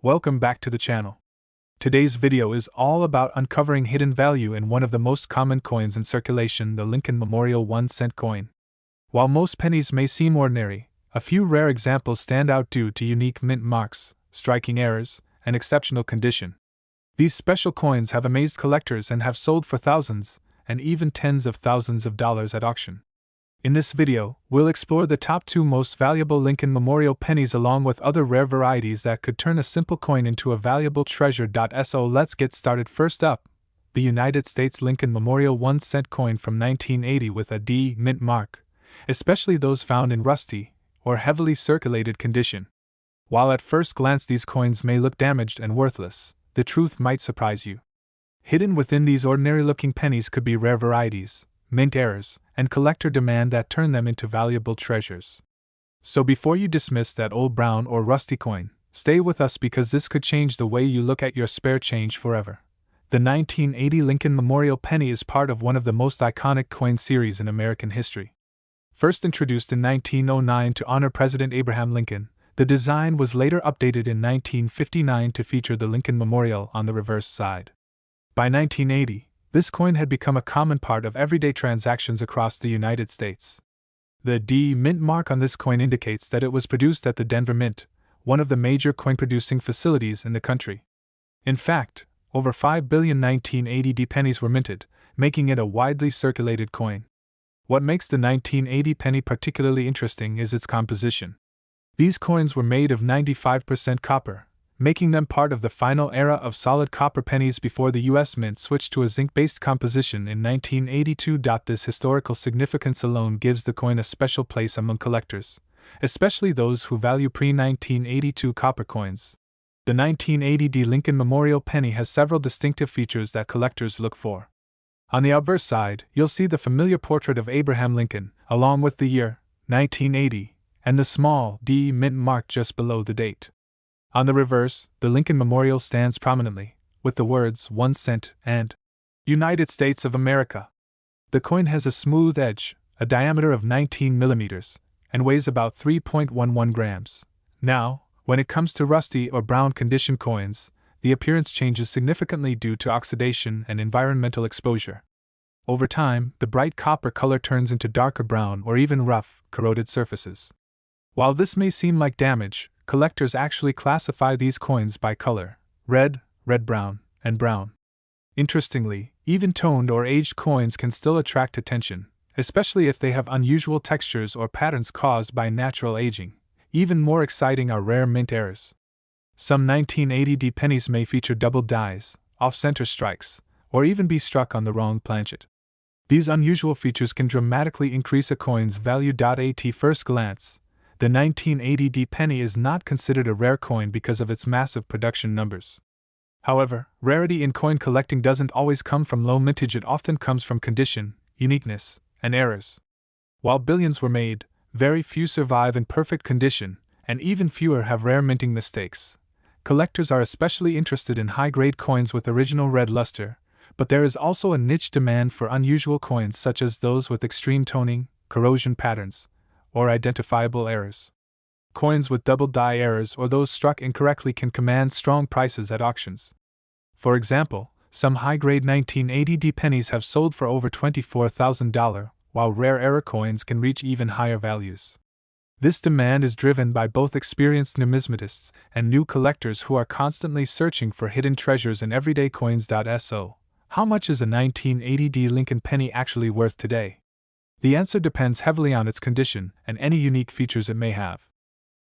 Welcome back to the channel. Today's video is all about uncovering hidden value in one of the most common coins in circulation, the Lincoln Memorial 1-cent coin. While most pennies may seem ordinary, a few rare examples stand out due to unique mint marks, striking errors, and exceptional condition. These special coins have amazed collectors and have sold for thousands, and even tens of thousands of dollars at auction. In this video, we'll explore the top 2 most valuable Lincoln Memorial pennies along with other rare varieties that could turn a simple coin into a valuable treasure. So let's get started. First up, the United States Lincoln Memorial 1-cent coin from 1980 with a D mint mark, especially those found in rusty or heavily circulated condition. While at first glance these coins may look damaged and worthless, the truth might surprise you. Hidden within these ordinary-looking pennies could be rare varieties, mint errors, and collector demand that turn them into valuable treasures. So before you dismiss that old brown or rusty coin, stay with us because this could change the way you look at your spare change forever. The 1980 Lincoln Memorial penny is part of one of the most iconic coin series in American history. First introduced in 1909 to honor President Abraham Lincoln, the design was later updated in 1959 to feature the Lincoln Memorial on the reverse side. By 1980, this coin had become a common part of everyday transactions across the United States. The D mint mark on this coin indicates that it was produced at the Denver Mint, one of the major coin-producing facilities in the country. In fact, over 5 billion 1980 D pennies were minted, making it a widely circulated coin. What makes the 1980 penny particularly interesting is its composition. These coins were made of 95% copper, making them part of the final era of solid copper pennies before the U.S. Mint switched to a zinc-based composition in 1982. This historical significance alone gives the coin a special place among collectors, especially those who value pre-1982 copper coins. The 1980 D Lincoln Memorial penny has several distinctive features that collectors look for. On the obverse side, you'll see the familiar portrait of Abraham Lincoln, along with the year, 1980, and the small D mint mark just below the date. On the reverse, the Lincoln Memorial stands prominently, with the words 1 cent and United States of America. The coin has a smooth edge, a diameter of 19 millimeters, and weighs about 3.11 grams. Now, when it comes to rusty or brown condition coins, the appearance changes significantly due to oxidation and environmental exposure. Over time, the bright copper color turns into darker brown or even rough, corroded surfaces. While this may seem like damage, collectors actually classify these coins by color: red, red-brown, and brown. Interestingly, even toned or aged coins can still attract attention, especially if they have unusual textures or patterns caused by natural aging. Even more exciting are rare mint errors. Some 1980 D pennies may feature double dies, off-center strikes, or even be struck on the wrong planchet. These unusual features can dramatically increase a coin's value. At first glance, the 1980 D penny is not considered a rare coin because of its massive production numbers. However, rarity in coin collecting doesn't always come from low mintage. It often comes from condition, uniqueness, and errors. While billions were made, very few survive in perfect condition, and even fewer have rare minting mistakes. Collectors are especially interested in high-grade coins with original red luster, but there is also a niche demand for unusual coins such as those with extreme toning, corrosion patterns, or identifiable errors. Coins with double die errors or those struck incorrectly can command strong prices at auctions. For example, some high-grade 1980 D pennies have sold for over $24,000, while rare error coins can reach even higher values. This demand is driven by both experienced numismatists and new collectors who are constantly searching for hidden treasures in everyday coins. So, how much is a 1980 D Lincoln penny actually worth today? The answer depends heavily on its condition and any unique features it may have.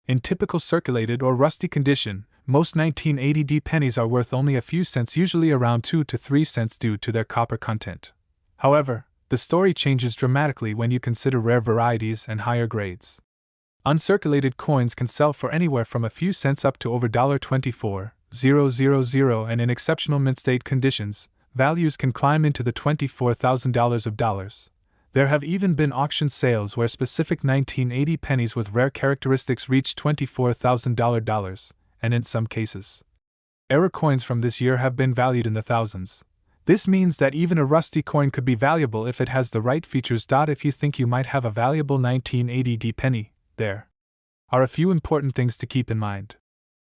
In typical circulated or rusty condition, most 1980 D pennies are worth only a few cents, usually around 2 to 3 cents due to their copper content. However, the story changes dramatically when you consider rare varieties and higher grades. Uncirculated coins can sell for anywhere from a few cents up to over $24,000, and in exceptional mint state conditions, values can climb into the $24,000 of dollars. There have even been auction sales where specific 1980 pennies with rare characteristics reach $24,000, and in some cases, error coins from this year have been valued in the thousands. This means that even a rusty coin could be valuable if it has the right features. If you think you might have a valuable 1980 D penny, there are a few important things to keep in mind.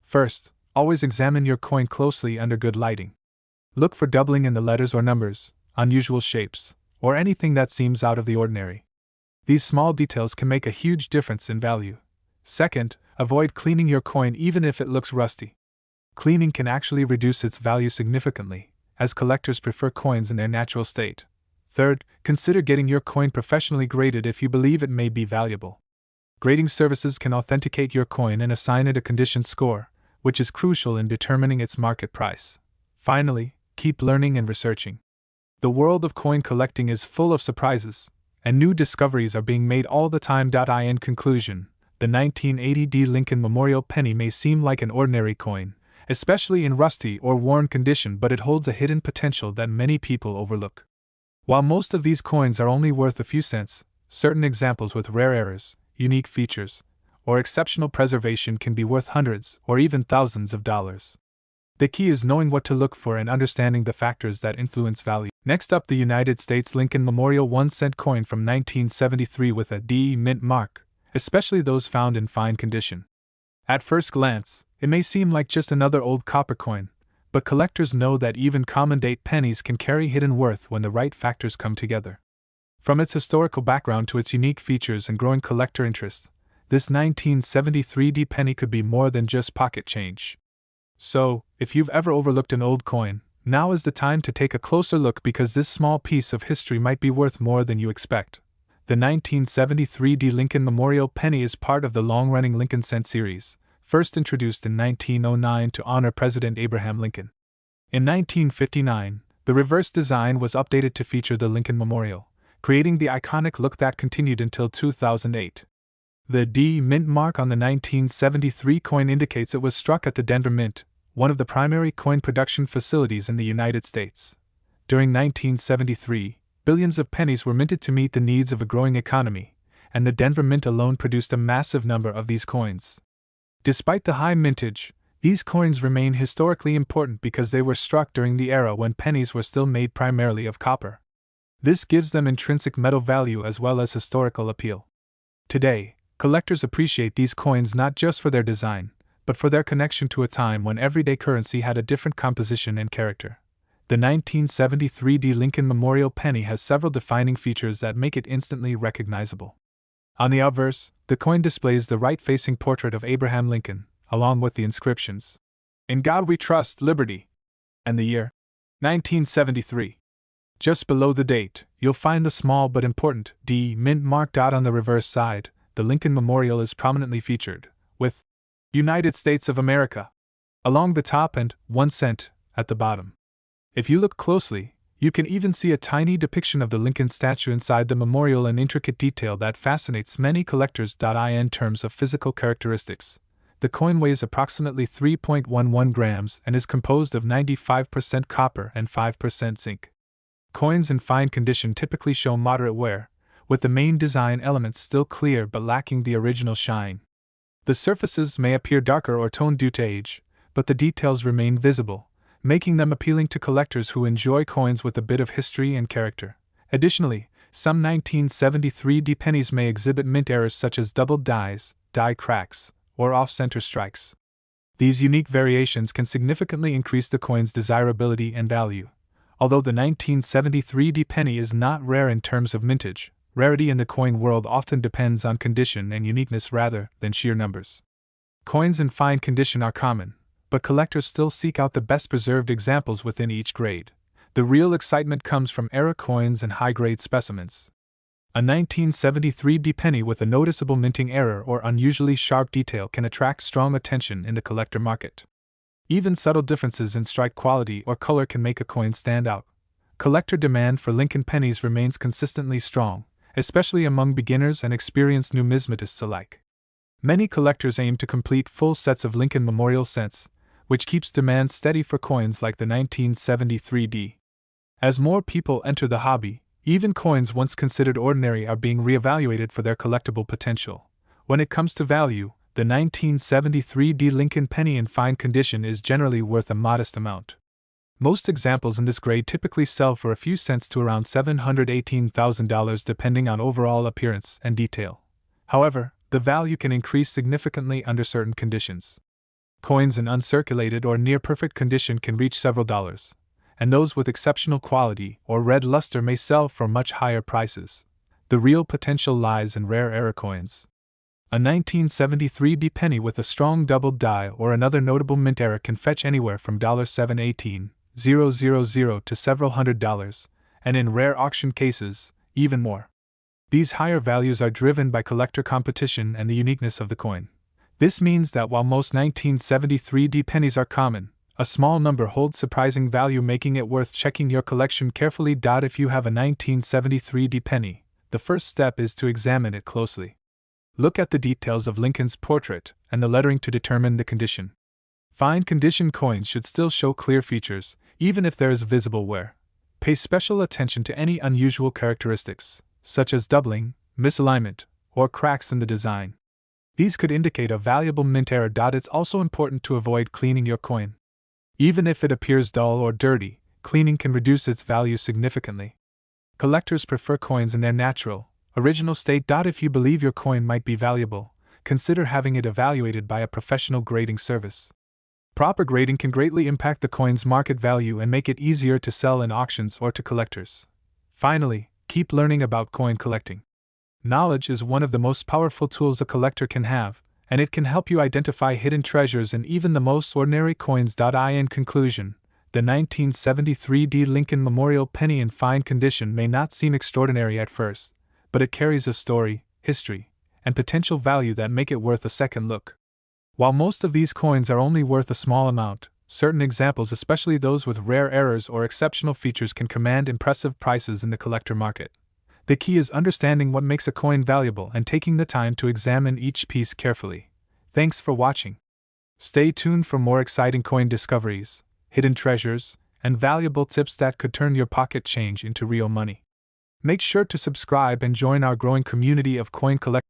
First, Always examine your coin closely under good lighting. Look for doubling in the letters or numbers, unusual shapes, or anything that seems out of the ordinary. These small details can make a huge difference in value. Second, avoid cleaning your coin even if it looks rusty. Cleaning can actually reduce its value significantly, as collectors prefer coins in their natural state. Third, consider getting your coin professionally graded if you believe it may be valuable. Grading services can authenticate your coin and assign it a condition score, which is crucial in determining its market price. Finally, keep learning and researching. The world of coin collecting is full of surprises, and new discoveries are being made all the time. In conclusion, the 1980 D Lincoln Memorial penny may seem like an ordinary coin, especially in rusty or worn condition, but it holds a hidden potential that many people overlook. While most of these coins are only worth a few cents, certain examples with rare errors, unique features, or exceptional preservation can be worth hundreds or even thousands of dollars. The key is knowing what to look for and understanding the factors that influence value. Next up, the United States Lincoln Memorial 1-cent coin from 1973 with a D mint mark, especially those found in fine condition. At first glance, it may seem like just another old copper coin, but collectors know that even common-date pennies can carry hidden worth when the right factors come together. From its historical background to its unique features and growing collector interest, this 1973 D penny could be more than just pocket change. So, if you've ever overlooked an old coin, now is the time to take a closer look because this small piece of history might be worth more than you expect. The 1973 D Lincoln Memorial penny is part of the long-running Lincoln Cent series, first introduced in 1909 to honor President Abraham Lincoln. In 1959, the reverse design was updated to feature the Lincoln Memorial, creating the iconic look that continued until 2008. The D Mint mark on the 1973 coin indicates it was struck at the Denver Mint, one of the primary coin production facilities in the United States. During 1973, billions of pennies were minted to meet the needs of a growing economy, and the Denver Mint alone produced a massive number of these coins. Despite the high mintage, these coins remain historically important because they were struck during the era when pennies were still made primarily of copper. This gives them intrinsic metal value as well as historical appeal. Today, collectors appreciate these coins not just for their design, but for their connection to a time when everyday currency had a different composition and character. The 1973 D Lincoln Memorial penny has several defining features that make it instantly recognizable. On the obverse, the coin displays the right-facing portrait of Abraham Lincoln, along with the inscriptions, "In God We Trust, Liberty," and the year, 1973. Just below the date, you'll find the small but important D mint mark. On the reverse side, the Lincoln Memorial is prominently featured, with United States of America along the top and 1 cent at the bottom. If you look closely, you can even see a tiny depiction of the Lincoln statue inside the memorial, an intricate detail that fascinates many collectors. In terms of physical characteristics, the coin weighs approximately 3.11 grams and is composed of 95% copper and 5% zinc. Coins in fine condition typically show moderate wear, with the main design elements still clear but lacking the original shine. The surfaces may appear darker or toned due to age, but the details remain visible, making them appealing to collectors who enjoy coins with a bit of history and character. Additionally, some 1973 D pennies may exhibit mint errors such as doubled dies, die cracks, or off-center strikes. These unique variations can significantly increase the coin's desirability and value. Although the 1973 D penny is not rare in terms of mintage, rarity in the coin world often depends on condition and uniqueness rather than sheer numbers. Coins in fine condition are common, but collectors still seek out the best preserved examples within each grade. The real excitement comes from era coins and high-grade specimens. A 1973 D penny with a noticeable minting error or unusually sharp detail can attract strong attention in the collector market. Even subtle differences in strike quality or color can make a coin stand out. Collector demand for Lincoln pennies remains consistently strong, especially among beginners and experienced numismatists alike. Many collectors aim to complete full sets of Lincoln Memorial cents, which keeps demand steady for coins like the 1973 D. As more people enter the hobby, even coins once considered ordinary are being reevaluated for their collectible potential. When it comes to value, the 1973 D Lincoln penny in fine condition is generally worth a modest amount. Most examples in this grade typically sell for a few cents to around $718,000 depending on overall appearance and detail. However, the value can increase significantly under certain conditions. Coins in uncirculated or near perfect condition can reach several dollars, and those with exceptional quality or red luster may sell for much higher prices. The real potential lies in rare era coins. A 1973 penny with a strong doubled die or another notable mint era can fetch anywhere from $718,000 to several $100, and in rare auction cases, even more. These higher values are driven by collector competition and the uniqueness of the coin. This means that while most 1973 pennies are common, a small number holds surprising value, making it worth checking your collection carefully. If you have a 1973 penny, the first step is to examine it closely. Look at the details of Lincoln's portrait and the lettering to determine the condition. Fine condition coins should still show clear features, even if there is visible wear. Pay special attention to any unusual characteristics, such as doubling, misalignment, or cracks in the design. These could indicate a valuable mint era. It's also important to avoid cleaning your coin. Even if it appears dull or dirty, cleaning can reduce its value significantly. Collectors prefer coins in their natural, original state. If you believe your coin might be valuable, consider having it evaluated by a professional grading service. Proper grading can greatly impact the coin's market value and make it easier to sell in auctions or to collectors. Finally, keep learning about coin collecting. Knowledge is one of the most powerful tools a collector can have, and it can help you identify hidden treasures in even the most ordinary coins. In conclusion, the 1973 Lincoln Memorial penny in fine condition may not seem extraordinary at first, but it carries a story, history, and potential value that make it worth a second look. While most of these coins are only worth a small amount, certain examples, especially those with rare errors or exceptional features, can command impressive prices in the collector market. The key is understanding what makes a coin valuable and taking the time to examine each piece carefully. Thanks for watching. Stay tuned for more exciting coin discoveries, hidden treasures, and valuable tips that could turn your pocket change into real money. Make sure to subscribe and join our growing community of coin collectors.